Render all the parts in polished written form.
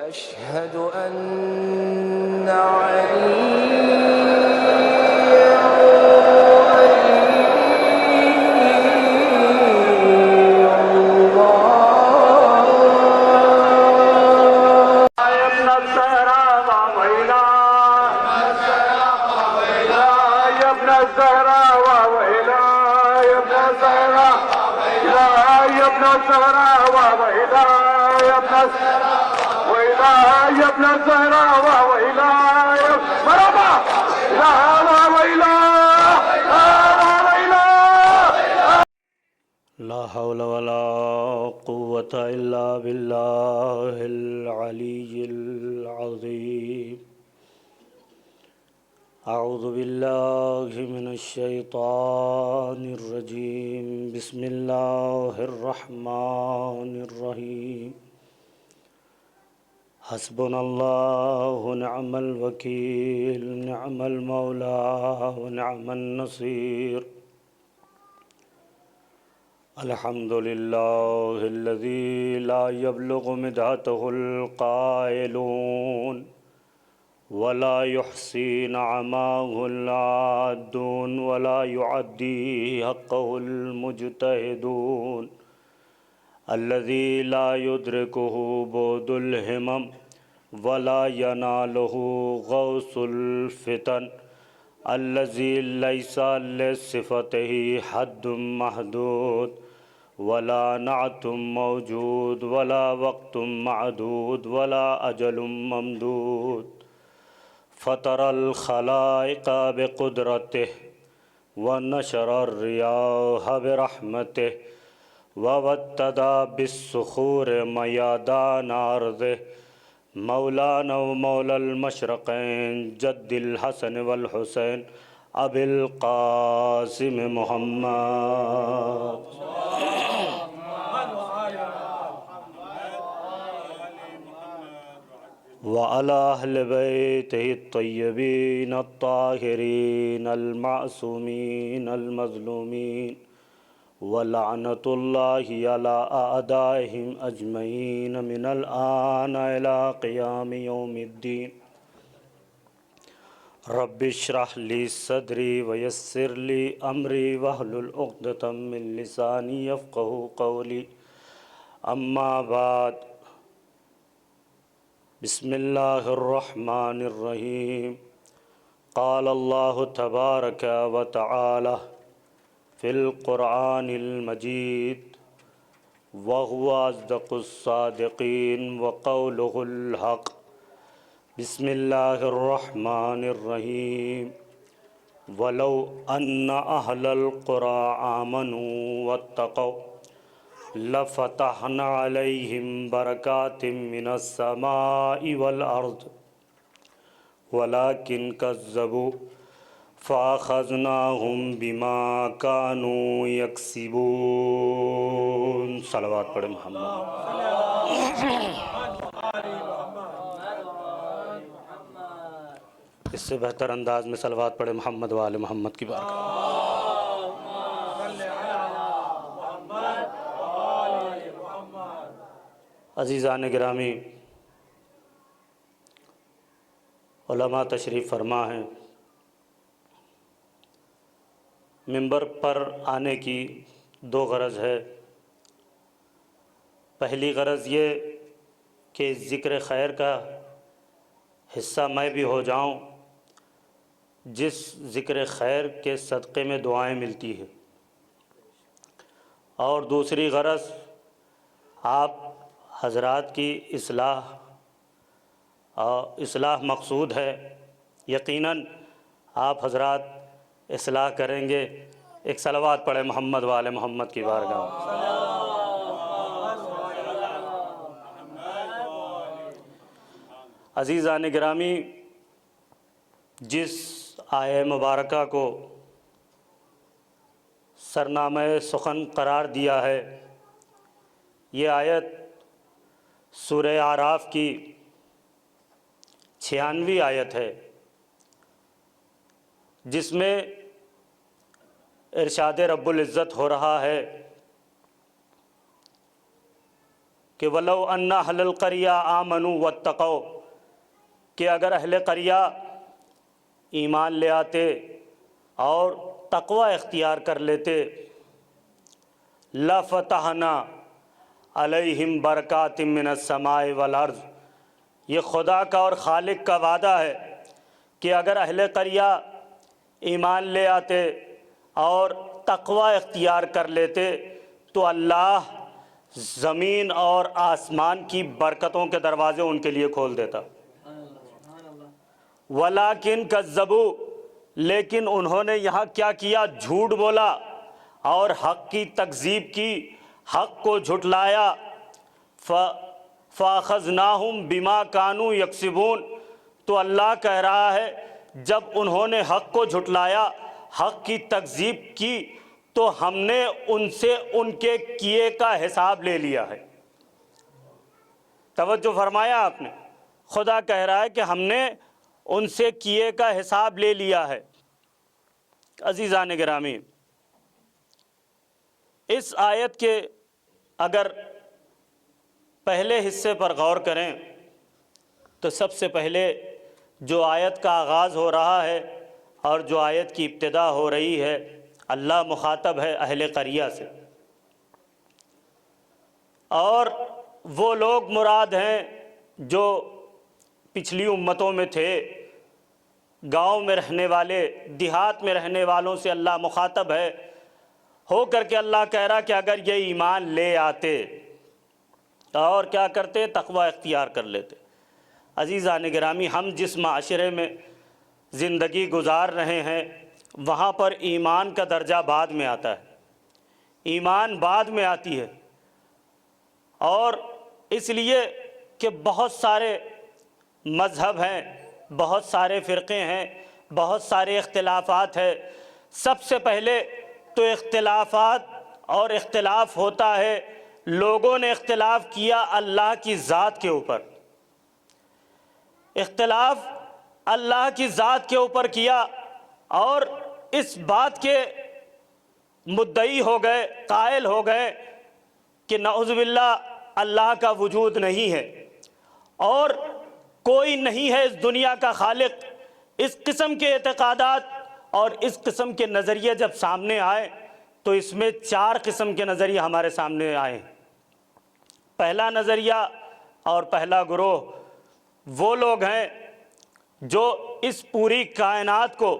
أشهد أن عليا يا ابن الزهراء وإلهي مرحبا لا وإله لا حول ولا قوة إلا بالله العلي العظيم. أعوذ بالله من الشيطان الرجيم. بسم الله الرحمن الرحيم. حسبنا الله ونعم الوكيل، نعم المولى ونعم النصير. الحمد لله الذي لا يبلغ مدحته القائلون ولا يحصي نعماه العادون ولا يعدي حقه المجتهدون. الذي لا يدركه بعد الهمم ولا يناله غوث الفتن. الذي ليس لصفته حد محدود ولا نعت موجود ولا وقت معدود ولا أجل ممدود. فطر الخلائق بقدرته ونشر الرياح برحمته ووتدا بالصخور ميادان أرضه. مولانا ومولى المشرقين جد الحسن والحسين أبي القاسم محمد وعلى أهل بيته الطيبين الطاهرين المعصومين المظلومين. ولعنة الله على أعدائهم أجمعين من الآن إلى قيام يوم الدين. رب اشرح لي صدري ويسر لي أمري واحلل عقدة من لساني يفقهوا قولي. أما بعد، بسم الله الرحمن الرحيم. قال الله تبارك وتعالى في القرآن المجيد وهو أصدق الصادقين وقوله الحق. بسم الله الرحمن الرحيم. ولو أن أهل القرى آمنوا واتقوا لفتحنا عليهم بركات من السماء والأرض ولكن كذبوا فَأَخَذْنَاهُمْ بِمَا كَانُوا يَكْسِبُونَ. صلوات پڑھیں محمد. اس سے بہتر انداز میں صلوات پڑھیں محمد و آل محمد کی بارگاہ. عزیزان گرامی، علماء تشریف فرما ہیں. منبر پر آنے کی دو غرض ہے. پہلی غرض یہ کہ ذکر خیر کا حصہ میں بھی ہو جاؤں، جس ذکر خیر کے صدقے میں دعائیں ملتی ہیں. اور دوسری غرض آپ حضرات کی اصلاح مقصود ہے. یقیناً آپ حضرات اصلاح کریں گے. ایک صلوات پڑھے محمد و آل محمد کی بارگاہ. عزیزان گرامی، جس آیہ مبارکہ کو سرنامہ سخن قرار دیا ہے، یہ آیت سورہ اعراف کی 96ویں آیت ہے، جس میں ارشاد رب العزت ہو رہا ہے کہ وَلَوْ أَنَّ أَهْلَ الْقَرْيَةِ آمَنُوا وَاتَّقَوْا، کہ اگر اہل قریہ ایمان لے آتے اور تقوی اختیار کر لیتے، لَفَتَحْنَا عَلَيْهِمْ بَرَكَاتٍ مِّنَ السَّمَاءِ وَالْأَرْضِ، یہ خدا کا اور خالق کا وعدہ ہے کہ اگر اہل قریہ ایمان لے آتے اور تقوی اختیار کر لیتے تو اللہ زمین اور آسمان کی برکتوں کے دروازے ان کے لیے کھول دیتا۔ وَلَٰكِن كَذَّبُوا، لیکن انہوں نے یہاں کیا کیا؟ جھوٹ بولا اور حق کی تکذیب کی، حق کو جھٹلایا۔ فَأَخَذْنَاهُمْ بِمَا كَانُوا يَكْسِبُونَ، تو اللہ کہہ رہا ہے جب انہوں نے حق کو جھٹلایا، حق کی تکذیب کی، تو ہم نے ان سے ان کے کیے کا حساب لے لیا ہے۔ توجہ فرمایا آپ نے، خدا کہہ رہا ہے کہ ہم نے ان سے کیے کا حساب لے لیا ہے۔ عزیزان گرامی، اس آیت کے اگر پہلے حصے پر غور کریں تو سب سے پہلے جو آیت کا آغاز ہو رہا ہے اور جو آیت کی ابتدا ہو رہی ہے، اللہ مخاطب ہے اہل قریہ سے، اور وہ لوگ مراد ہیں جو پچھلی امتوں میں تھے، گاؤں میں رہنے والے، دیہات میں رہنے والوں سے اللہ مخاطب ہے ہو کر کے اللہ کہہ رہا کہ اگر یہ ایمان لے آتے اور کیا کرتے؟ تقوی اختیار کر لیتے۔ عزیزان گرامی، ہم جس معاشرے میں زندگی گزار رہے ہیں وہاں پر ایمان کا درجہ بعد میں آتا ہے، ایمان بعد میں آتی ہے، اور اس لیے کہ بہت سارے مذہب ہیں، بہت سارے فرقے ہیں، بہت سارے اختلافات ہیں۔ سب سے پہلے تو اختلافات اور اختلاف ہوتا ہے، لوگوں نے اختلاف کیا اللہ کی ذات کے اوپر، اختلاف اللہ کی ذات کے اوپر کیا اور اس بات کے مدعی ہو گئے، قائل ہو گئے کہ نعوذ باللہ اللہ کا وجود نہیں ہے اور کوئی نہیں ہے اس دنیا کا خالق۔ اس قسم کے اعتقادات اور اس قسم کے نظریے جب سامنے آئے تو اس میں 4 قسم کے نظریے ہمارے سامنے آئے۔ پہلا نظریہ اور پہلا گروہ وہ لوگ ہیں جو اس پوری کائنات کو،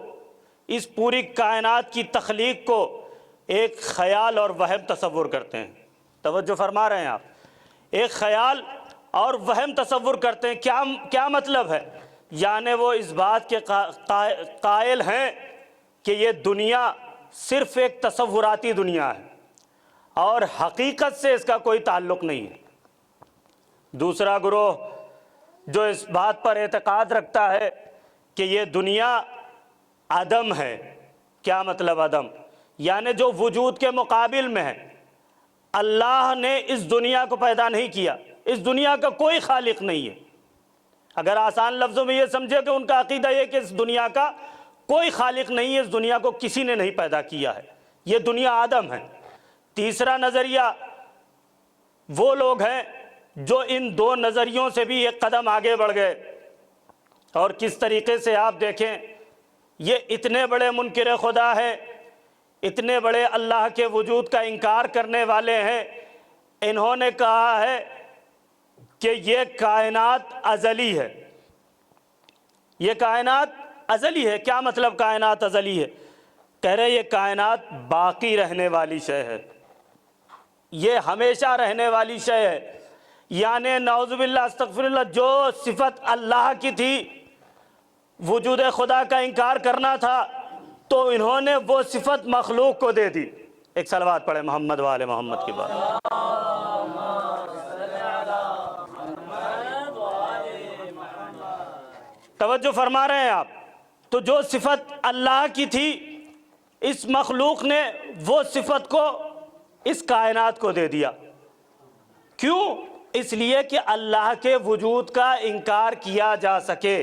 اس پوری کائنات کی تخلیق کو ایک خیال اور وہم تصور کرتے ہیں۔ توجہ فرما رہے ہیں آپ؟ ایک خیال اور وہم تصور کرتے ہیں۔ کیا مطلب ہے؟ یعنی وہ اس بات کے قائل ہیں کہ یہ دنیا صرف ایک تصوراتی دنیا ہے اور حقیقت سے اس کا کوئی تعلق نہیں ہے۔ دوسرا گروہ جو اس بات پر اعتقاد رکھتا ہے کہ یہ دنیا عدم ہے۔ کیا مطلب عدم؟ یعنی جو وجود کے مقابل میں ہے، اللہ نے اس دنیا کو پیدا نہیں کیا، اس دنیا کا کوئی خالق نہیں ہے۔ اگر آسان لفظوں میں یہ سمجھے کہ ان کا عقیدہ یہ کہ اس دنیا کا کوئی خالق نہیں ہے، اس دنیا کو کسی نے نہیں پیدا کیا ہے، یہ دنیا عدم ہے۔ تیسرا نظریہ وہ لوگ ہیں جو ان 2 نظریوں سے بھی ایک قدم آگے بڑھ گئے، اور کس طریقے سے آپ دیکھیں، یہ اتنے بڑے منکر خدا ہیں، اتنے بڑے اللہ کے وجود کا انکار کرنے والے ہیں، انہوں نے کہا ہے کہ یہ کائنات ازلی ہے، یہ کائنات ازلی ہے۔ کیا مطلب کائنات ازلی ہے؟ کہہ رہے یہ کائنات باقی رہنے والی شے ہے، یہ ہمیشہ رہنے والی شے ہے۔ یعنی نعوذ باللہ استغفر اللہ، جو صفت اللہ کی تھی، وجود خدا کا انکار کرنا تھا، تو انہوں نے وہ صفت مخلوق کو دے دی۔ ایک صلوات پڑھے محمد و آل محمد کی بات۔ توجہ فرما رہے ہیں آپ؟ تو جو صفت اللہ کی تھی، اس مخلوق نے وہ صفت کو اس کائنات کو دے دیا۔ کیوں؟ اس لیے کہ اللہ کے وجود کا انکار کیا جا سکے۔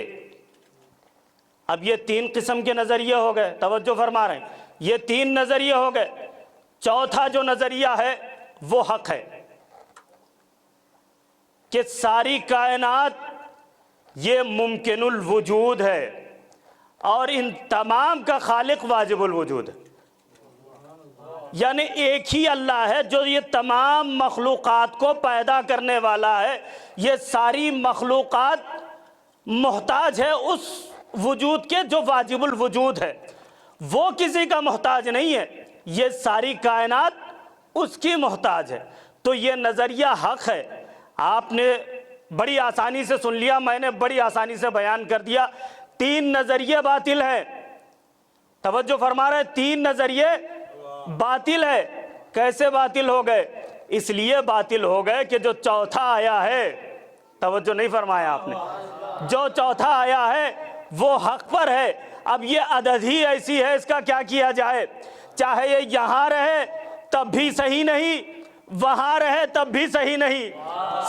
اب یہ 3 قسم کے نظریے ہو گئے، توجہ فرما رہے ہیں، یہ 3 نظریے ہو گئے۔ چوتھا جو نظریہ ہے وہ حق ہے، کہ ساری کائنات یہ ممکن الوجود ہے اور ان تمام کا خالق واجب الوجود ہے. یعنی ایک ہی اللہ ہے جو یہ تمام مخلوقات کو پیدا کرنے والا ہے. یہ ساری مخلوقات محتاج ہے اس وجود کے جو واجب الوجود ہے. وہ کسی کا محتاج نہیں ہے, یہ ساری کائنات اس کی محتاج ہے. تو یہ نظریہ حق ہے. آپ نے بڑی آسانی سے سن لیا, میں نے بڑی آسانی سے بیان کر دیا. 3 نظریے باطل ہیں. توجہ فرما رہے, 3 نظریے باطل ہے. کیسے باطل ہو گئے؟ اس لیے باطل ہو گئے کہ جو چوتھا آیا ہے, توجہ نہیں فرمایا آپ نے, جو چوتھا آیا ہے وہ حق پر ہے. اب یہ عدد ہی ایسی ہے, اس کا کیا کیا جائے؟ چاہے یہ یہاں رہے تب بھی صحیح نہیں, وہاں رہے تب بھی صحیح نہیں.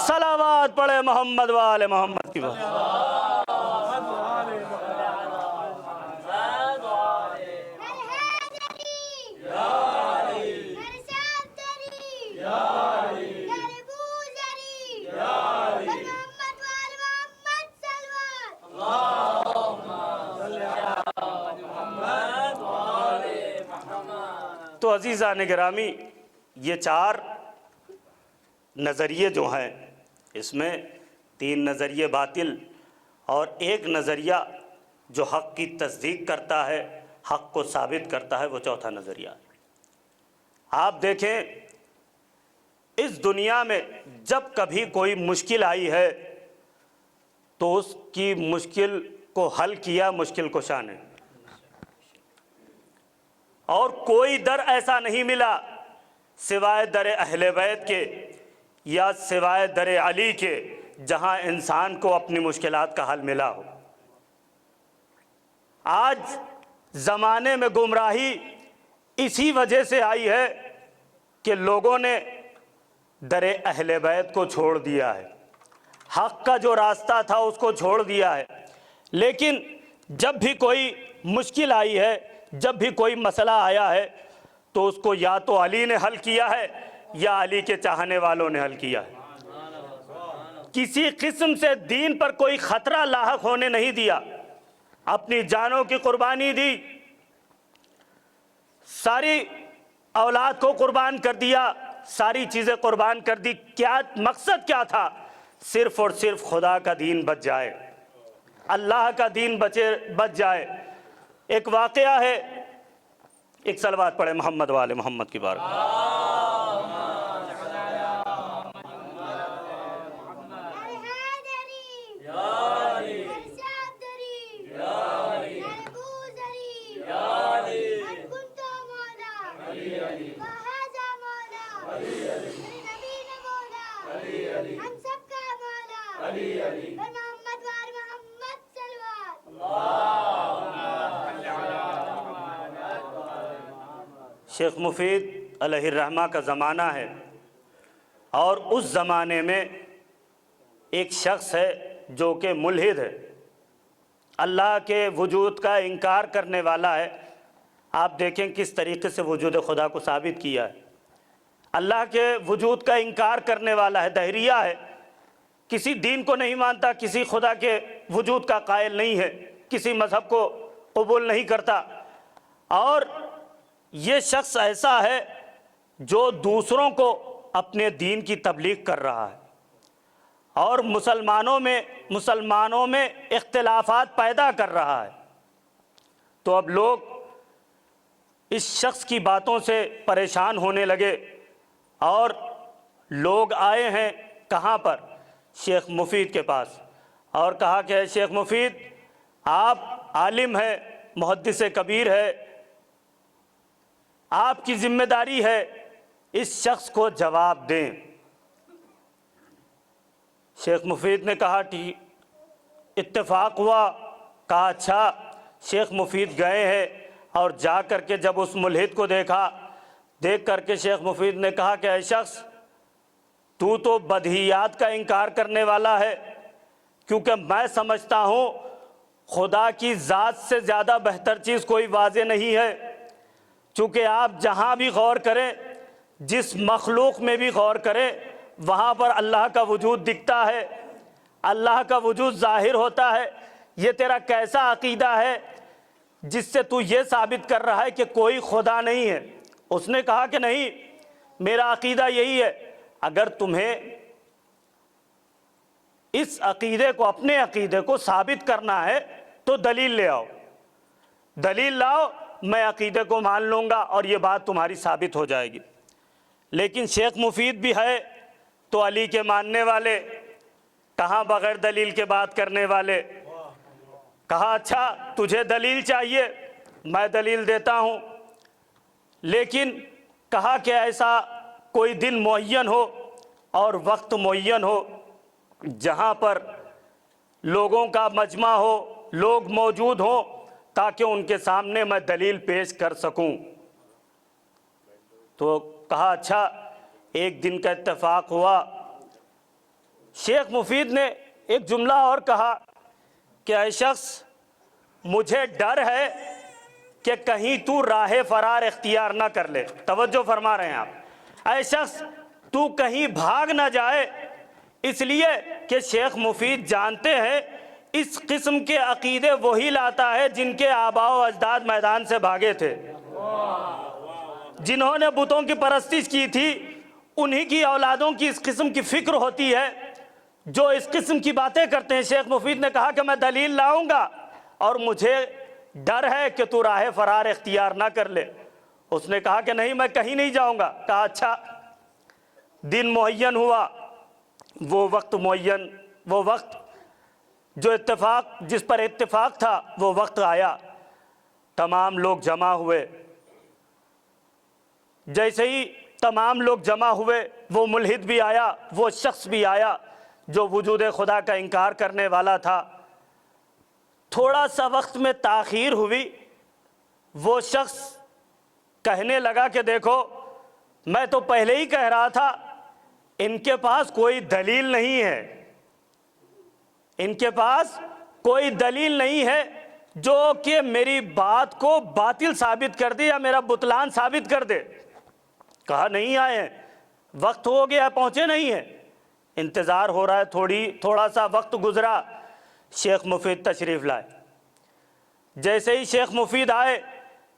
صلوات پڑھے محمد و آل محمد کی بات. تو عزیزان گرامی, یہ 4 نظریے جو ہیں, اس میں 3 نظریے باطل اور 1 نظریہ جو حق کی تصدیق کرتا ہے, حق کو ثابت کرتا ہے, وہ چوتھا نظریہ ہے. آپ دیکھیں اس دنیا میں جب کبھی کوئی مشکل آئی ہے تو اس کی مشکل کو حل کیا مشکل کشا نے, اور کوئی در ایسا نہیں ملا سوائے در اہل بیت کے یا سوائے در علی کے جہاں انسان کو اپنی مشکلات کا حل ملا ہو. آج زمانے میں گمراہی اسی وجہ سے آئی ہے کہ لوگوں نے در اہل بیت کو چھوڑ دیا ہے, حق کا جو راستہ تھا اس کو چھوڑ دیا ہے. لیکن جب بھی کوئی مشکل آئی ہے, جب بھی کوئی مسئلہ آیا ہے, تو اس کو یا تو علی نے حل کیا ہے یا علی کے چاہنے والوں نے حل کیا ہے. کسی قسم سے دین پر کوئی خطرہ لاحق ہونے نہیں دیا, اپنی جانوں کی قربانی دی, ساری اولاد کو قربان کر دیا, ساری چیزیں قربان کر دی. کیا مقصد کیا تھا؟ صرف اور صرف خدا کا دین بچ جائے, اللہ کا دین بچ جائے. ایک واقعہ ہے, ایک صلوات پڑھے محمد و آل محمد کی بارگاہ. شیخ مفید علیہ الرحمہ کا زمانہ ہے, اور اس زمانے میں ایک شخص ہے جو کہ ملحد ہے, اللہ کے وجود کا انکار کرنے والا ہے. آپ دیکھیں کس طریقے سے وجود خدا کو ثابت کیا ہے. اللہ کے وجود کا انکار کرنے والا ہے, دہریہ ہے, کسی دین کو نہیں مانتا, کسی خدا کے وجود کا قائل نہیں ہے, کسی مذہب کو قبول نہیں کرتا. اور یہ شخص ایسا ہے جو دوسروں کو اپنے دین کی تبلیغ کر رہا ہے اور مسلمانوں میں اختلافات پیدا کر رہا ہے. تو اب لوگ اس شخص کی باتوں سے پریشان ہونے لگے, اور لوگ آئے ہیں کہاں پر؟ شیخ مفید کے پاس, اور کہا کہ اے شیخ مفید, آپ عالم ہیں, محدث کبیر ہے, آپ کی ذمہ داری ہے اس شخص کو جواب دیں. شیخ مفید نے کہا اتفاق ہوا, کہا اچھا. شیخ مفید گئے ہیں اور جا کر کے جب اس ملحد کو دیکھا, دیکھ کر کے شیخ مفید نے کہا کہ اے شخص, تو بدیہیات کا انکار کرنے والا ہے, کیونکہ میں سمجھتا ہوں خدا کی ذات سے زیادہ بہتر چیز کوئی واضح نہیں ہے. چونکہ آپ جہاں بھی غور کریں, جس مخلوق میں بھی غور کریں, وہاں پر اللہ کا وجود دکھتا ہے، اللہ کا وجود ظاہر ہوتا ہے۔ یہ تیرا کیسا عقیدہ ہے جس سے تو یہ ثابت کر رہا ہے کہ کوئی خدا نہیں ہے؟ اس نے کہا کہ نہیں، میرا عقیدہ یہی ہے۔ اگر تمہیں اس عقیدے کو، اپنے عقیدے کو ثابت کرنا ہے تو دلیل لے آؤ، دلیل لاؤ، میں عقیدے کو مان لوں گا اور یہ بات تمہاری ثابت ہو جائے گی۔ لیکن شیخ مفید بھی ہے تو علی کے ماننے والے، کہاں بغیر دلیل کے بات کرنے والے۔ کہا اچھا تجھے دلیل چاہیے، میں دلیل دیتا ہوں، لیکن کہا کہ ایسا کوئی دن معین ہو اور وقت معین ہو جہاں پر لوگوں کا مجمع ہو، لوگ موجود ہوں، تاکہ ان کے سامنے میں دلیل پیش کر سکوں۔ تو کہا اچھا، ایک دن کا اتفاق ہوا۔ شیخ مفید نے ایک جملہ اور کہا کہ اے شخص، مجھے ڈر ہے کہ کہیں تو راہ فرار اختیار نہ کر لے۔ توجہ فرما رہے ہیں آپ، اے شخص تو کہیں بھاگ نہ جائے، اس لیے کہ شیخ مفید جانتے ہیں اس قسم کے عقیدے وہی لاتا ہے جن کے آباء و اجداد میدان سے بھاگے تھے، جنہوں نے بتوں کی پرستش کی تھی، انہی کی اولادوں کی اس قسم کی فکر ہوتی ہے جو اس قسم کی باتیں کرتے ہیں۔ شیخ مفید نے کہا کہ میں دلیل لاؤں گا اور مجھے ڈر ہے کہ تو راہ فرار اختیار نہ کر لے۔ اس نے کہا کہ نہیں، میں کہیں نہیں جاؤں گا۔ کہا اچھا، دن معین ہوا، وہ وقت معین، وہ وقت جو اتفاق، جس پر اتفاق تھا، وہ وقت آیا، تمام لوگ جمع ہوئے۔ جیسے ہی تمام لوگ جمع ہوئے، وہ ملحد بھی آیا، وہ شخص بھی آیا جو وجود خدا کا انکار کرنے والا تھا۔ تھوڑا سا وقت میں تاخیر ہوئی، وہ شخص کہنے لگا کہ دیکھو، میں تو پہلے ہی کہہ رہا تھا ان کے پاس کوئی دلیل نہیں ہے، ان کے پاس کوئی دلیل نہیں ہے جو کہ میری بات کو باطل ثابت کر دے یا میرا بطلان ثابت کر دے۔ کہا نہیں آئے ہیں، وقت ہو گیا، پہنچے نہیں ہیں، انتظار ہو رہا ہے۔ تھوڑا سا وقت گزرا، شیخ مفید تشریف لائے۔ جیسے ہی شیخ مفید آئے،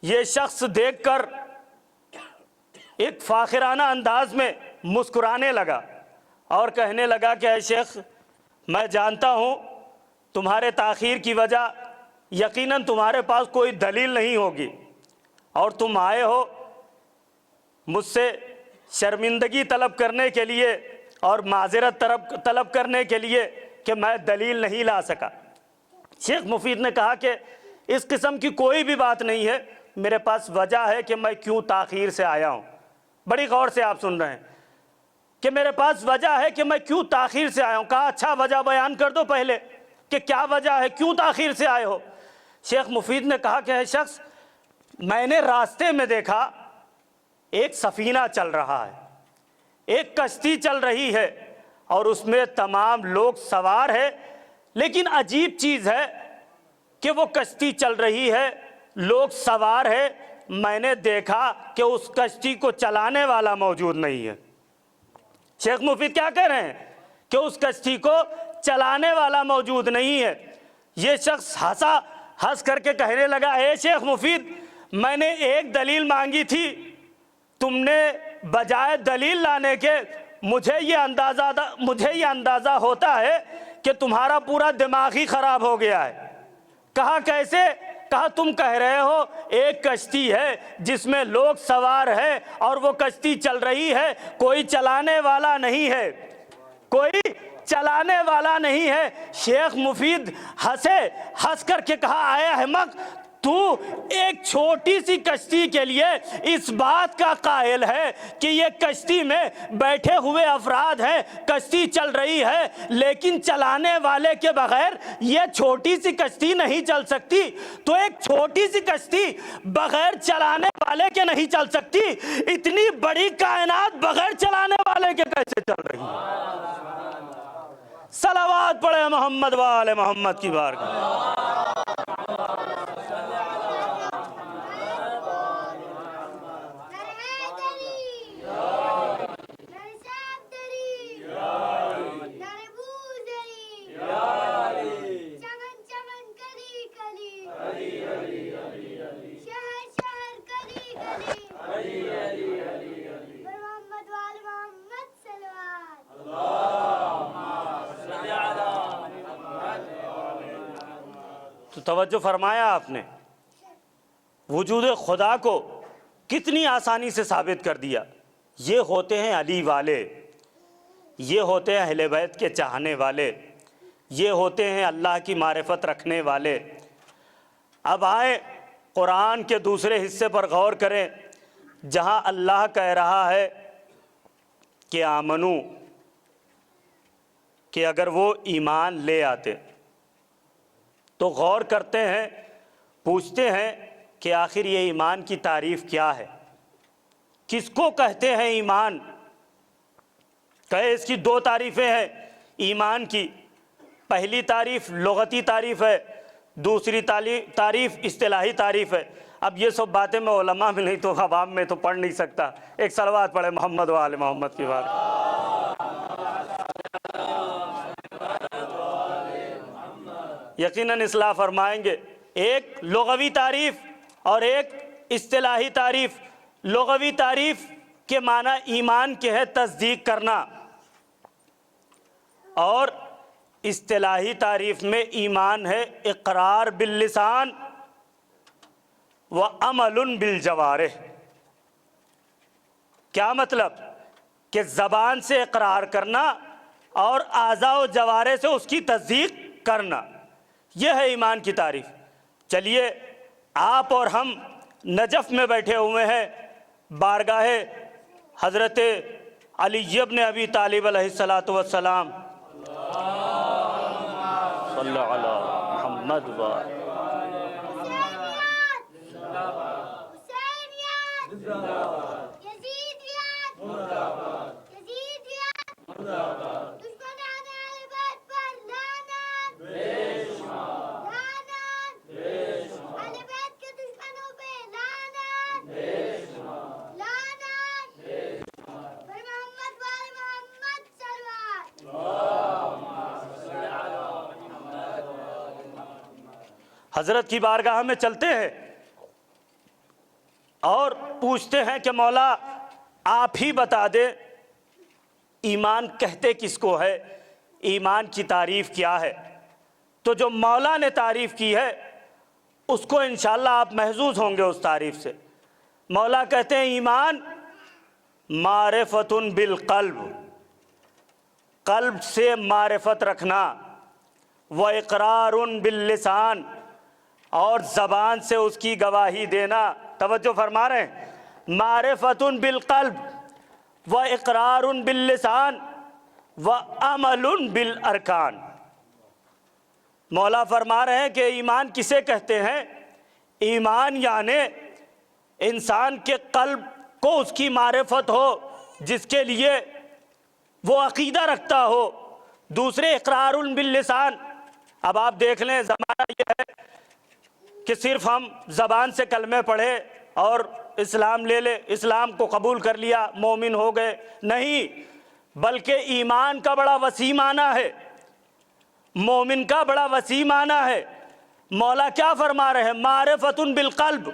یہ شخص دیکھ کر ایک فاخرانہ انداز میں مسکرانے لگا اور کہنے لگا کہ اے شیخ، میں جانتا ہوں تمہارے تاخیر کی وجہ یقیناً تمہارے پاس کوئی دلیل نہیں ہوگی، اور تم آئے ہو مجھ سے شرمندگی طلب کرنے کے لیے اور معذرت طلب کرنے کے لیے کہ میں دلیل نہیں لا سکا۔ شیخ مفید نے کہا کہ اس قسم کی کوئی بھی بات نہیں ہے، میرے پاس وجہ ہے کہ میں کیوں تاخیر سے آیا ہوں۔ بڑی غور سے آپ سن رہے ہیں کہ میرے پاس وجہ ہے کہ میں کیوں تاخیر سے آیا ہوں۔ کہا اچھا، وجہ بیان کر دو پہلے کہ کیا وجہ ہے، کیوں تاخیر سے آئے ہو۔ شیخ مفید نے کہا کہ اے شخص، میں نے راستے میں دیکھا ایک سفینہ چل رہا ہے، ایک کشتی چل رہی ہے اور اس میں تمام لوگ سوار ہیں، لیکن عجیب چیز ہے کہ وہ کشتی چل رہی ہے، لوگ سوار ہیں، میں نے دیکھا کہ اس کشتی کو چلانے والا موجود نہیں ہے۔ شیخ مفید کیا کہہ رہے ہیں کہ اس کشتی کو چلانے والا موجود نہیں ہے۔ یہ شخص ہنس کر کے کہنے لگا، اے شیخ مفید، میں نے ایک دلیل مانگی تھی، تم نے بجائے دلیل لانے کے مجھے یہ اندازہ ہوتا ہے کہ تمہارا پورا دماغ ہی خراب ہو گیا ہے۔ کہا کیسے؟ کہا تم کہہ رہے ہو ایک کشتی ہے جس میں لوگ سوار ہیں اور وہ کشتی چل رہی ہے، کوئی چلانے والا نہیں ہے، کوئی چلانے والا نہیں ہے۔ شیخ مفید ہنس کر کے کہا، اے احمق، تو ایک چھوٹی سی کشتی کے لیے اس بات کا قائل ہے کہ یہ کشتی میں بیٹھے ہوئے افراد ہیں، کشتی چل رہی ہے، لیکن چلانے والے کے بغیر یہ چھوٹی سی کشتی نہیں چل سکتی۔ تو ایک چھوٹی سی کشتی بغیر چلانے والے کے نہیں چل سکتی، اتنی بڑی کائنات بغیر چلانے والے کے کیسے چل رہی ہے؟ صلوات پڑھے محمد و آل محمد کی بارگاہ۔ تو توجہ فرمایا آپ نے، وجود خدا کو کتنی آسانی سے ثابت کر دیا۔ یہ ہوتے ہیں علی والے، یہ ہوتے ہیں اہل بیت کے چاہنے والے، یہ ہوتے ہیں اللہ کی معرفت رکھنے والے۔ اب آئیں قرآن کے دوسرے حصے پر غور کریں، جہاں اللہ کہہ رہا ہے کہ آمنو، کہ اگر وہ ایمان لے آتے، تو غور کرتے ہیں، پوچھتے ہیں کہ آخر یہ ایمان کی تعریف کیا ہے، کس کو کہتے ہیں ایمان؟ کہے اس کی دو تعریفیں ہیں ایمان کی، پہلی تعریف لغتی تعریف ہے، دوسری تعریف اصطلاحی تعریف ہے۔ اب یہ سب باتیں میں علماء میں نہیں تو عوام میں تو پڑھ نہیں سکتا۔ ایک صلوات پڑھے محمد و آل محمد کی بات۔ یقیناً اصلاح فرمائیں گے۔ ایک لغوی تعریف اور ایک اصطلاحی تعریف۔ لغوی تعریف کے معنی ایمان کے ہے تصدیق کرنا، اور اصطلاحی تعریف میں ایمان ہے اقرار باللسان وعمل بالجوارح۔ کیا مطلب؟ کہ زبان سے اقرار کرنا اور اعضاء و جوارح سے اس کی تصدیق کرنا، یہ ہے ایمان کی تعریف۔ چلیے آپ اور ہم نجف میں بیٹھے ہوئے ہیں، بارگاہ حضرت علی ابن ابی طالب علیہ السلام، صلی علی محمد و حضرت کی بارگاہ میں چلتے ہیں اور پوچھتے ہیں کہ مولا آپ ہی بتا دیں ایمان کہتے کس کو ہے، ایمان کی تعریف کیا ہے؟ تو جو مولا نے تعریف کی ہے اس کو انشاءاللہ آپ محظوظ ہوں گے اس تعریف سے۔ مولا کہتے ہیں ایمان معرفت بالقلب، قلب سے معرفت رکھنا، و اقرار باللسان، اور زبان سے اس کی گواہی دینا۔ توجہ فرما رہے ہیں، معرفت بالقلب و اقرار باللسان و عمل بالارکان۔ مولا فرما رہے ہیں کہ ایمان کسے کہتے ہیں؟ ایمان یعنی انسان کے قلب کو اس کی معرفت ہو، جس کے لیے وہ عقیدہ رکھتا ہو۔ دوسرے اقرار باللسان۔ اب آپ دیکھ لیں زمانہ یہ ہے کہ صرف ہم زبان سے کلمے پڑھے اور اسلام لے لے، اسلام کو قبول کر لیا، مومن ہو گئے، نہیں، بلکہ ایمان کا بڑا وسیع معنی ہے، مومن کا بڑا وسیع معنی ہے۔ مولا کیا فرما رہے ہیں؟ معرفت بالقلب،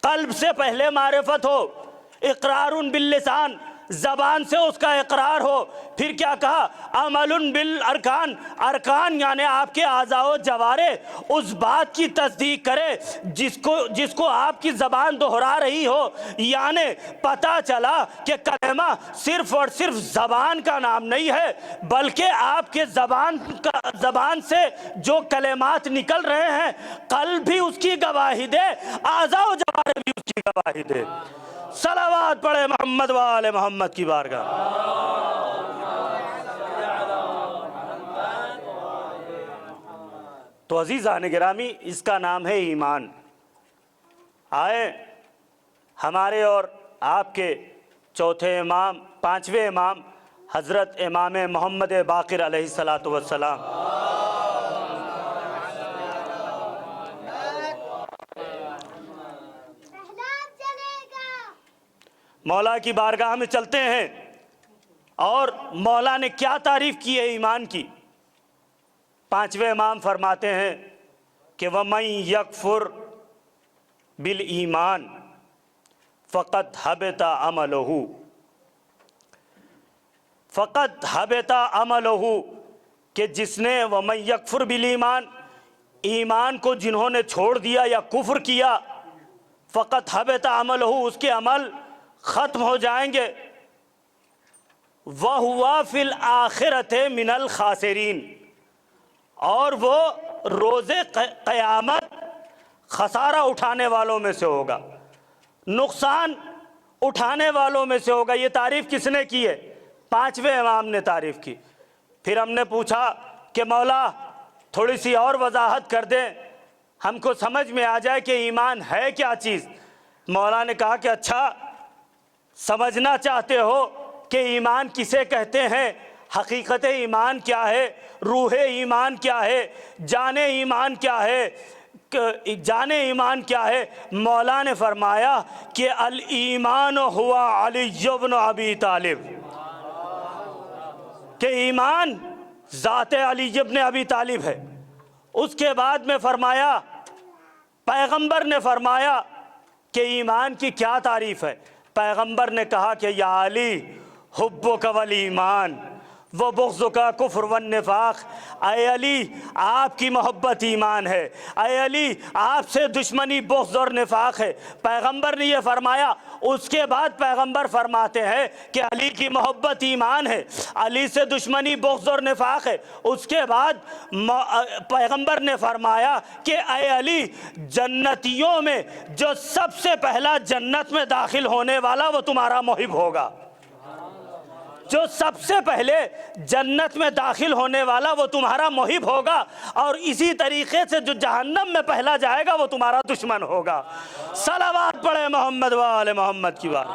قلب سے پہلے معرفت ہو، اقرار باللسان، زبان سے اس کا اقرار ہو، پھر کیا کہا؟ عمل بالارکان، ارکان یعنی آپ کے اعضاء و جوارح اس بات کی تصدیق کرے جس کو آپ کی زبان دہرا رہی ہو۔ یعنی پتہ چلا کہ کلمہ صرف اور صرف زبان کا نام نہیں ہے، بلکہ آپ کے زبان سے جو کلمات نکل رہے ہیں، قلب بھی اس کی گواہی دے، اعضاء و جوارح بھی اس کی گواہی دے۔ صلوات پڑھے محمد و آل محمد کی بارگاہ۔ تو عزیزان گرامی، اس کا نام ہے ایمان۔ آئے ہمارے اور آپ کے چوتھے امام، پانچویں امام حضرت امام محمد باقر علیہ السلام، مولا کی بارگاہ میں چلتے ہیں، اور مولا نے کیا تعریف کی ہے ایمان کی؟ پانچویں امام فرماتے ہیں کہ وَمَن يَكْفُرْ بِالْإِيمَانِ فَقَدْ حَبِطَ عَمَلُهُ، فَقَدْ حَبِطَ عَمَلُهُ، کہ جس نے وَمَن يَكْفُرْ بِالْإِيمَانِ، ایمان کو جنہوں نے چھوڑ دیا یا کفر کیا، فقط حبط عملہ، اس کے عمل ختم ہو جائیں گے، وَهُوَ فِي الْآخِرَةِ مِنَ الْخَاسِرِينَ، اور وہ روز قیامت خسارہ اٹھانے والوں میں سے ہوگا، نقصان اٹھانے والوں میں سے ہوگا۔ یہ تعریف کس نے کی ہے؟ پانچویں امام نے تعریف کی۔ پھر ہم نے پوچھا کہ مولا تھوڑی سی اور وضاحت کر دیں، ہم کو سمجھ میں آ جائے کہ ایمان ہے کیا چیز۔ مولا نے کہا کہ اچھا سمجھنا چاہتے ہو کہ ایمان کسے کہتے ہیں، حقیقت ایمان کیا ہے، روح ایمان کیا ہے، جان ایمان کیا ہے، جان ایمان کیا ہے؟ مولا نے فرمایا کہ الایمان ہوا علی بن ابی طالب، کہ ایمان ذات علی بن ابی طالب ہے۔ اس کے بعد میں فرمایا، پیغمبر نے فرمایا کہ ایمان کی کیا تعریف ہے؟ پیغمبر نے کہا کہ یا علی حبک والایمان و بغضک کفر والنفاق، اے علی آپ کی محبت ایمان ہے، اے علی آپ سے دشمنی بغض اور نفاق ہے۔ پیغمبر نے یہ فرمایا۔ اس کے بعد پیغمبر فرماتے ہیں کہ علی کی محبت ایمان ہے، علی سے دشمنی بغض اور نفاق ہے۔ اس کے بعد پیغمبر نے فرمایا کہ اے علی جنتیوں میں جو سب سے پہلا جنت میں داخل ہونے والا وہ تمہارا محب ہوگا، جو سب سے پہلے جنت میں داخل ہونے والا وہ تمہارا محب ہوگا، اور اسی طریقے سے جو جہنم میں پہلا جائے گا وہ تمہارا دشمن ہوگا۔ صلوات پڑھے محمد و آل محمد کی بات۔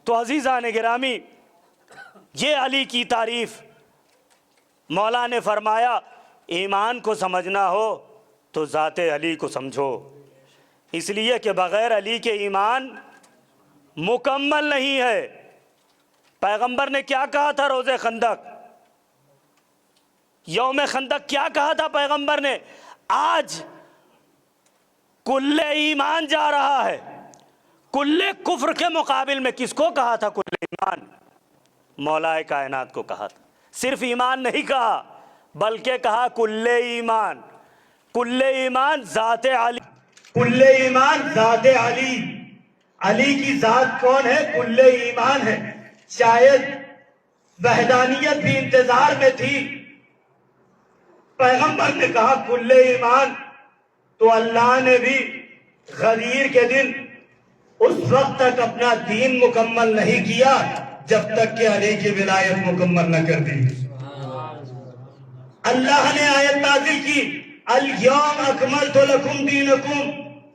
تو عزیزان گرامی، یہ علی کی تعریف۔ مولا نے فرمایا ایمان کو سمجھنا ہو تو ذات علی کو سمجھو، اس لیے کہ بغیر علی کے ایمان مکمل نہیں ہے۔ پیغمبر نے کیا کہا تھا روز خندق، یوم خندق کیا کہا تھا پیغمبر نے؟ آج کل ایمان جا رہا ہے، کل کفر کے مقابل میں کس کو کہا تھا؟ کل ایمان، مولا کائنات کو کہا تھا۔ صرف ایمان نہیں کہا بلکہ کہا کل ایمان، کل ایمان ذات علی، کل ایمان ذات علی۔ علی کی ذات کون ہے؟ کل ایمان ہے۔ شاید وحدانیت بھی انتظار میں تھی، پیغمبر نے کہا کل ایمان، تو اللہ نے بھی غدیر کے دن اس وقت تک اپنا دین مکمل نہیں کیا جب تک کہ علی کی ولایت مکمل نہ کر دی۔ اللہ نے آیت نازل کی الیوم اکملت لکم دینکم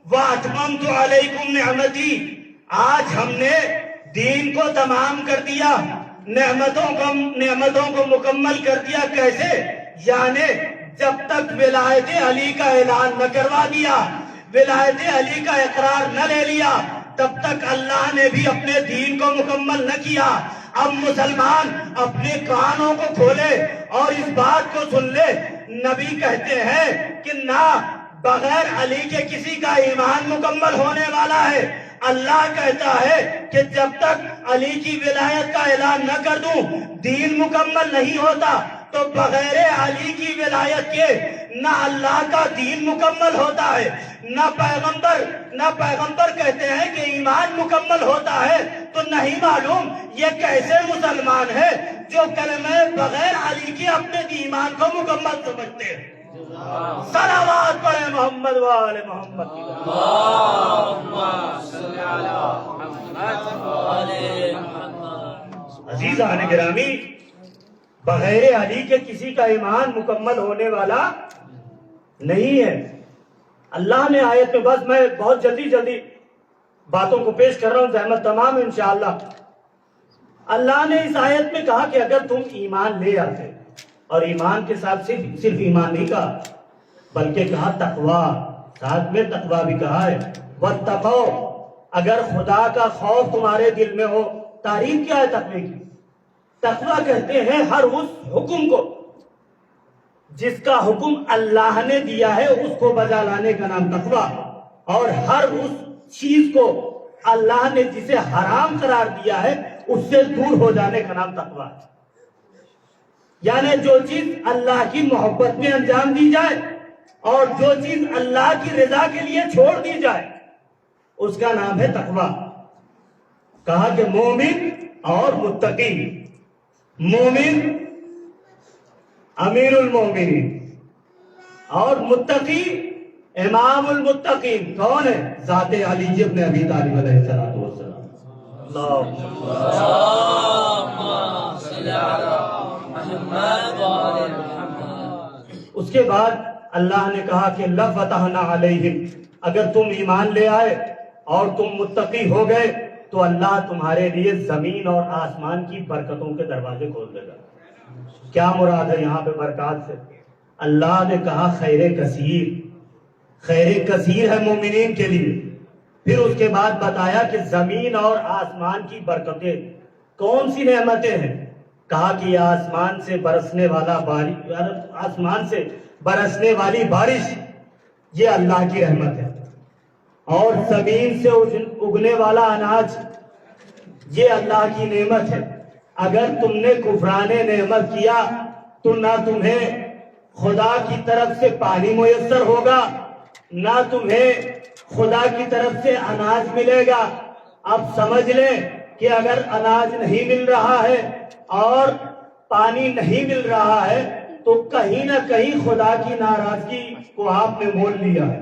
واتممت علیکم نعمتی، آج ہم نے دین کو تمام کر دیا، نعمتوں کو مکمل کر دیا۔ کیسے؟ یعنی جب تک ولایت علی کا اعلان نہ کروا دیا، ولایت علی کا اقرار نہ لے لیا، تب تک اللہ نے بھی اپنے دین کو مکمل نہ کیا۔ اب مسلمان اپنے کانوں کو کھولے اور اس بات کو سن لے، نبی کہتے ہیں کہ نہ بغیر علی کے کسی کا ایمان مکمل ہونے والا ہے۔ اللہ کہتا ہے کہ جب تک علی کی ولایت کا اعلان نہ کر دوں دین مکمل نہیں ہوتا۔ تو بغیر علی کی ولایت کے نہ اللہ کا دین مکمل ہوتا ہے، نہ پیغمبر کہتے ہیں کہ ایمان مکمل ہوتا ہے۔ تو نہیں معلوم یہ کیسے مسلمان ہے جو کلمہ بغیر علی کے اپنے ایمان کو مکمل سمجھتے ہیں۔ صلوات پڑھے محمد و آل محمد۔ عزیزان گرامی، بغیر علی کے کسی کا ایمان مکمل ہونے والا نہیں ہے۔ اللہ نے آیت میں، بس میں بہت جلدی باتوں کو پیش کر رہا ہوں، زحمت تمام انشاءاللہ۔ اللہ نے اس آیت میں کہا کہ اگر تم ایمان لے آتے، اور ایمان کے ساتھ صرف ایمان نہیں کہا بلکہ کہا تقوی، ساتھ میں تقوی بھی کہا ہے۔ واتقوا، اگر خدا کا خوف تمہارے دل میں ہو۔ تعریف کیا ہے تقوی کی؟ تقوی کہتے ہیں ہر اس حکم کو جس کا حکم اللہ نے دیا ہے اس کو بجا لانے کا نام تقوی، اور ہر اس چیز کو اللہ نے جسے حرام قرار دیا ہے اس سے دور ہو جانے کا نام تقوی ہے۔ یعنی جو چیز اللہ کی محبت میں انجام دی جائے اور جو چیز اللہ کی رضا کے لیے چھوڑ دی جائے اس کا نام ہے تقویٰ. کہا کہ مومن اور متقی. مومن امیر المومنین اور متقی امام المتقین. کون ہے؟ ذات علی ابن ابی طالب علیہ الصلوۃ والسلام. اس کے بعد اللہ نے کہا کہ لَفَتَحْنَا عَلَيْهِمْ، اگر تم ایمان لے آئے اور تم متقی ہو گئے تو اللہ تمہارے لیے زمین اور آسمان کی برکتوں کے دروازے کھول دے گا. کیا مراد ہے یہاں پہ برکات سے؟ اللہ نے کہا خیر کثیر. خیر کثیر ہے مومنین کے لیے. پھر اس کے بعد بتایا کہ زمین اور آسمان کی برکتیں کون سی نعمتیں ہیں. کہا کہ یہ آسمان سے برسنے والی بارش یہ اللہ کی رحمت ہے، اور زمین سے اگنے والا اناج یہ اللہ کی نعمت ہے. اگر تم نے کفران نعمت کیا تو نہ تمہیں خدا کی طرف سے پانی میسر ہوگا نہ تمہیں خدا کی طرف سے اناج ملے گا. اب سمجھ لیں کہ اگر اناج نہیں مل رہا ہے اور پانی نہیں مل رہا ہے تو کہیں نہ کہیں خدا کی ناراضگی کو آپ نے مول لیا ہے،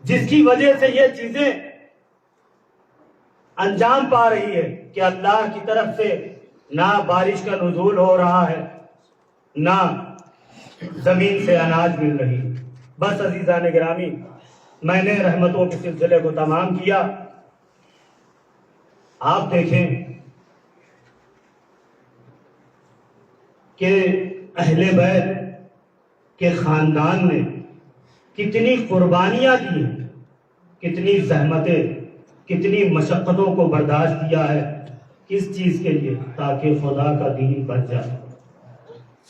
جس کی وجہ سے یہ چیزیں انجام پا رہی ہے کہ اللہ کی طرف سے نہ بارش کا نزول ہو رہا ہے نہ زمین سے اناج مل رہی. بس عزیزان گرامی، میں نے رحمتوں کے سلسلے کو تمام کیا. آپ دیکھیں کہ اہل بیت کے خاندان نے کتنی قربانیاں دی، کتنی زحمتیں، کتنی مشقتوں کو برداشت کیا ہے. کس چیز کے لیے؟ تاکہ خدا کا دین بچ جائے.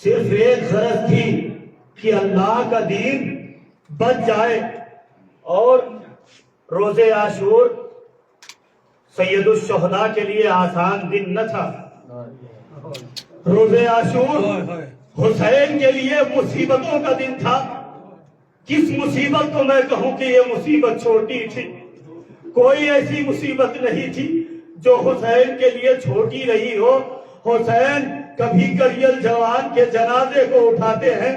صرف ایک غرض تھی کہ اللہ کا دین بچ جائے. اور روز عاشور سید الشہداء کے لیے آسان دن نہ تھا. روز عاشور حسین کے لیے مصیبتوں کا دن تھا. کس مصیبت کو میں کہوں کہ یہ مصیبت چھوٹی تھی؟ کوئی ایسی مصیبت نہیں تھی جو حسین کے لیے چھوٹی رہی ہو. حسین کبھی کریل جوان کے جنازے کو اٹھاتے ہیں،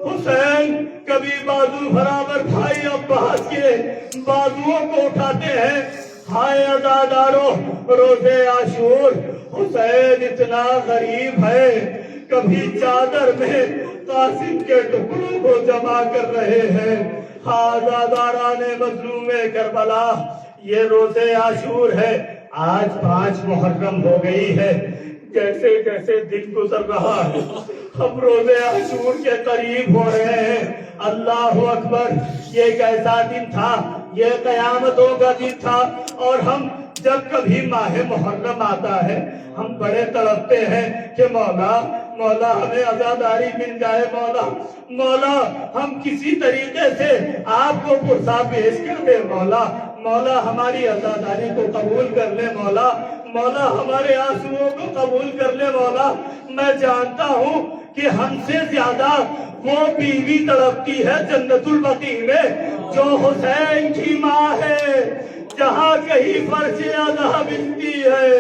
حسین کبھی بازو برابر بھائی عباس کے بازوؤں کو اٹھاتے ہیں. ہائے عزادارو، روز عاشور حسین اتنا غریب ہے، کبھی چادر میں قاسم کے ٹکڑوں کو جمع کر رہے ہیں. عزاداران مظلوم کربلا، یہ روز عاشور ہے. آج 5 محرم ہو گئی ہے. جیسے جیسے دن گزر رہا ہے ہم روز عاشور کے قریب ہو رہے ہیں. اللہ اکبر، یہ کیسا دن تھا؟ یہ قیامتوں کا دن تھا. اور ہم جب کبھی ماہ محرم آتا ہے ہم بڑے تڑپتے ہیں کہ مولا ہمیں عزاداری مل جائے. مولا ہم کسی طریقے سے آپ کو پرسا پیش کر دے. مولا ہماری عزاداری کو قبول کر لے. مولا ہمارے آنسوؤں کو قبول کر لے. مولا میں جانتا ہوں کہ ہم سے زیادہ وہ بیوی تڑپتی ہے جنت البقیع میں جو حسین کی ماں ہے. جہاں کہیں فرش اذا بنتی ہے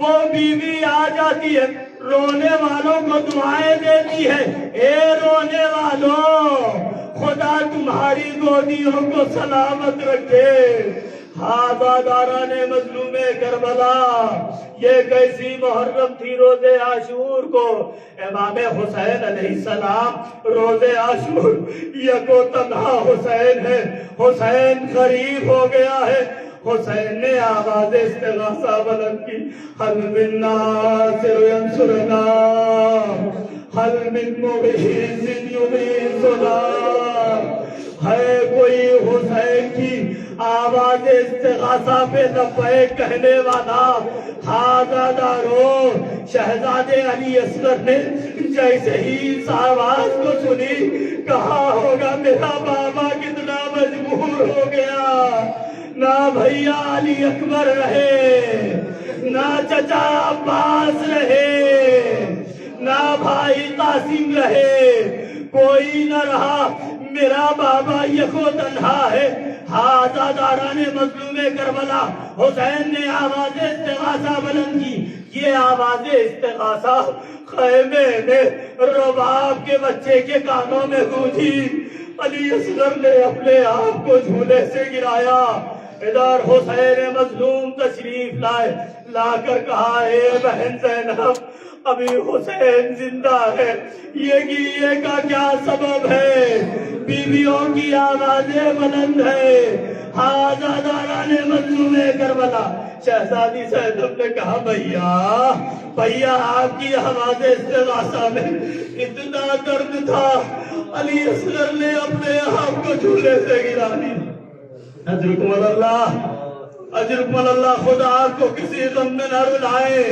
وہ بیوی آ جاتی ہے، رونے والوں کو دعائیں دیتی ہے. اے رونے والوں، خدا تمہاری گودیوں کو سلامت رکھے. عزاداران مظلوم کربلا، یہ کیسی محرم تھی روز عاشور کو. امام حسین علیہ السلام روز عاشور یکو تنہا حسین ہے. حسین غریب ہو گیا ہے. حسین نے آواز استغاثہ بلند کی، حل من ناصر ینصرنا، حل من مغیث یغیثنا. ہے کوئی حسین کی آواز استغاثہ پہ لبیک کہنے والا؟ عزادارو، شہزادے علی اصغر نے جیسے ہی اس آواز کو سنی کہا ہوگا میرا بابا کتنا مجبور ہو گیا. نہ بھیا علی اکبر رہے، نہ چچا عباس رہے، رہے، کوئی نہ رہا، میرا بابا یکو تنہا ہے۔ آزاداران مظلوم کربلا، حسین نے آواز استغاثہ بلند کی۔ یہ آواز استغاثہ خیمے میں رباب کے بچے کے کانوں میں گونجی۔ علی اصغر نے اپنے آپ کو جھولے سے گرایا۔ ادھر حسین مظلوم تشریف لائے، لا کر کہا اے بہن زینب، ابھی حسین زندہ ہے، یہ گریے کا کیا سبب ہے؟ بیویوں کی آوازیں بلند ہے۔ آزاداران مظلوم کربلا، شہزادی زینب نے کہا بھیا آپ کی آواز استغاثہ میں اتنا درد تھا۔ علی اصغر نے اپنے آپ کو جھولے سے گرا دیا۔ اجرکم اللہ، خدا آپ کو کسی غم میں نہ رلائے۔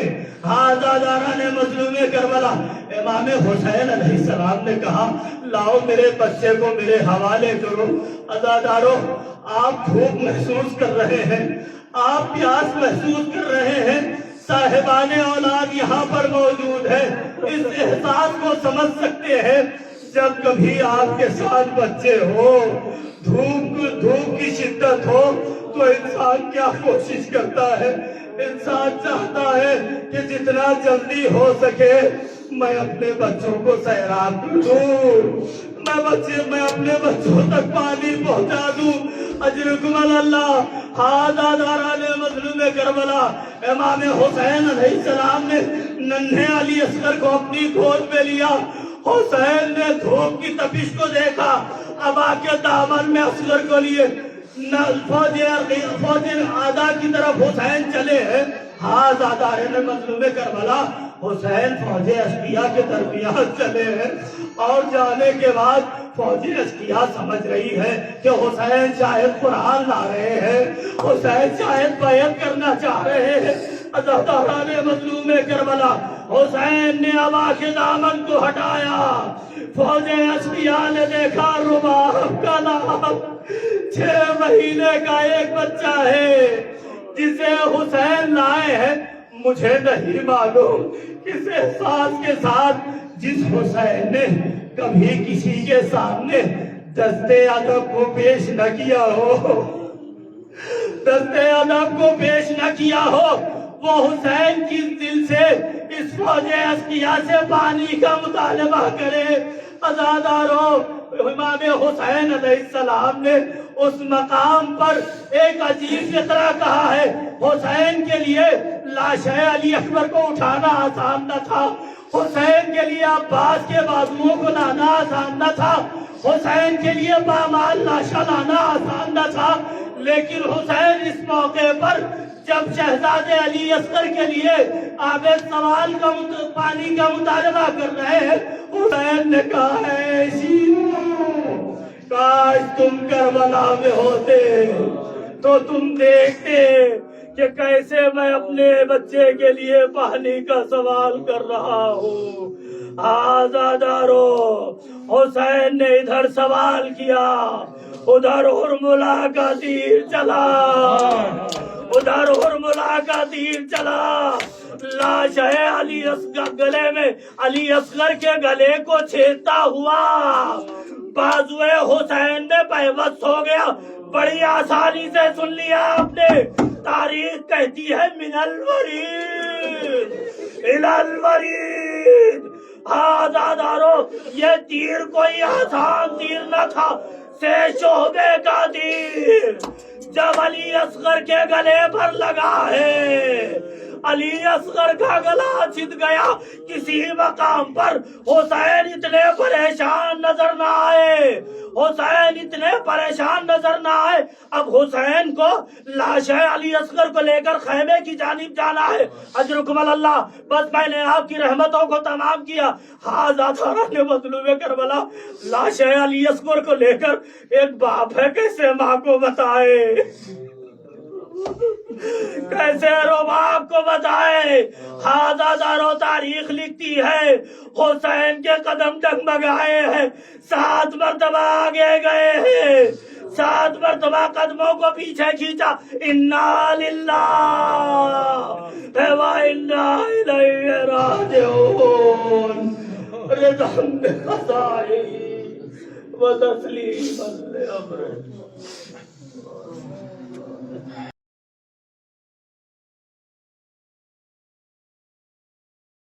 آزاداران مظلوم کربلا، امام حسین علیہ السلام نے کہا لاؤ میرے بچے کو میرے حوالے کرو۔ عزادارو، آپ بھوک محسوس کر رہے ہیں، آپ پیاس محسوس کر رہے ہیں، صاحبان اولاد یہاں پر موجود ہے، اس احساس کو سمجھ سکتے ہیں۔ جب کبھی آپ کے ساتھ بچے ہو، دھوپ کی شدت ہو، تو انسان کیا کوشش کرتا ہے؟ انسان چاہتا ہے کہ جتنا جلدی ہو سکے میں اپنے بچوں کو سیراب کر دوں، میں اپنے بچوں تک پانی پہنچا دوں۔ اجرکم اللہ۔ آزاداران مظلوم کربلا، امام حسین علیہ السلام نے ننھے علی اصغر کو اپنی گود میں لیا۔ حسین نے دھوپ کی تپش کو دیکھا، ابا کے دامن میں اصغر کو لیے فوج آدھا کی طرف حسین چلے ہیں۔ آزاداران مظلوم کربلا، حسین فوج اشقیاء کے درمیان چلے ہیں، اور جانے کے بعد فوج اشقیاء سمجھ رہی ہے کہ حسین شاید قرآن لا رہے ہیں، حسین شاید بیعت کرنا چاہ رہے ہیں۔ عزاداران مظلوم کربلا، حسین نے ابا کے دامن کو ہٹایا۔ فوج اشقیاء نے دیکھا رباب کا نام 6 مہینے کا ایک بچہ ہے جسے حسین لائے ہیں۔ مجھے نہیں معلوم کس احساس کے ساتھ جس حسین نے کبھی کسی کے سامنے دست ادب کو پیش نہ کیا ہو، دست ادب کو پیش نہ کیا ہو، وہ حسین کس دل سے اس فوج اشقیاء سے پانی کا مطالبہ کرے۔ عزادارو، امام حسین علیہ السلام نے اس مقام پر ایک عجیب فطرہ کہا ہے۔ حسین کے لیے لاش علی اکبر کو اٹھانا آسان نہ تھا، حسین کے لیے عباس کے بازوؤں کو لانا آسان نہ تھا، حسین کے لیے پامال لاشا لانا آسان نہ تھا، لیکن حسین اس موقع پر جب شہزادے علی اصغر کے لیے آب سوال کا پانی کا مطالبہ کر رہے ہیں، حسین نے کہا ہے شیرو، کاش تم کربلا میں ہوتے تو تم دیکھتے کہ کیسے میں اپنے بچے کے لیے پانی کا سوال کر رہا ہوں۔ آزادارو، حسین نے ادھر سوال کیا، ادھر حرملہ کا تیر چلا، ادھر حرملہ کا تیر چلا، لاش ہے علی اصغر گلے میں، علی اصغر کے گلے کو چھیدتا ہوا بازوئے حسین میں پیوست ہو گیا۔ بڑی آسانی سے سن لیا آپ نے، تاریخ کہتی ہے من الورید الی الورید۔ آزادارو، یہ تیر کوئی آسان تیر نہ تھا، سے شعبے کا تیر جب علی اصغر کے گلے پر لگا ہے، علی اصغر کا گلا چھد گیا۔ کسی مقام پر حسین اتنے پریشان نظر نہ آئے، حسین اتنے پریشان نظر نہ آئے۔ اب حسین کو لاش علی اصغر کو لے کر خیمے کی جانب جانا ہے۔ اجرکم اللہ، بس میں نے آپ کی رحمتوں کو تمام کیا۔ آزاداران مظلوم کربلا، لاش علی اصغر کو لے کر ایک باپ ہے کیسے ماں کو بتائے، کیسے رباب کو بتائے۔ آزادارو، تاریخ لکھتی ہے حسین کے قدم ڈگمگائے ہیں، 7 مرتبہ آگے گئے ہیں، 7 مرتبہ قدموں کو پیچھے کھینچا۔ انا للہ و انا الیہ راجعون۔ رضا بقضائه وتسليما لأمره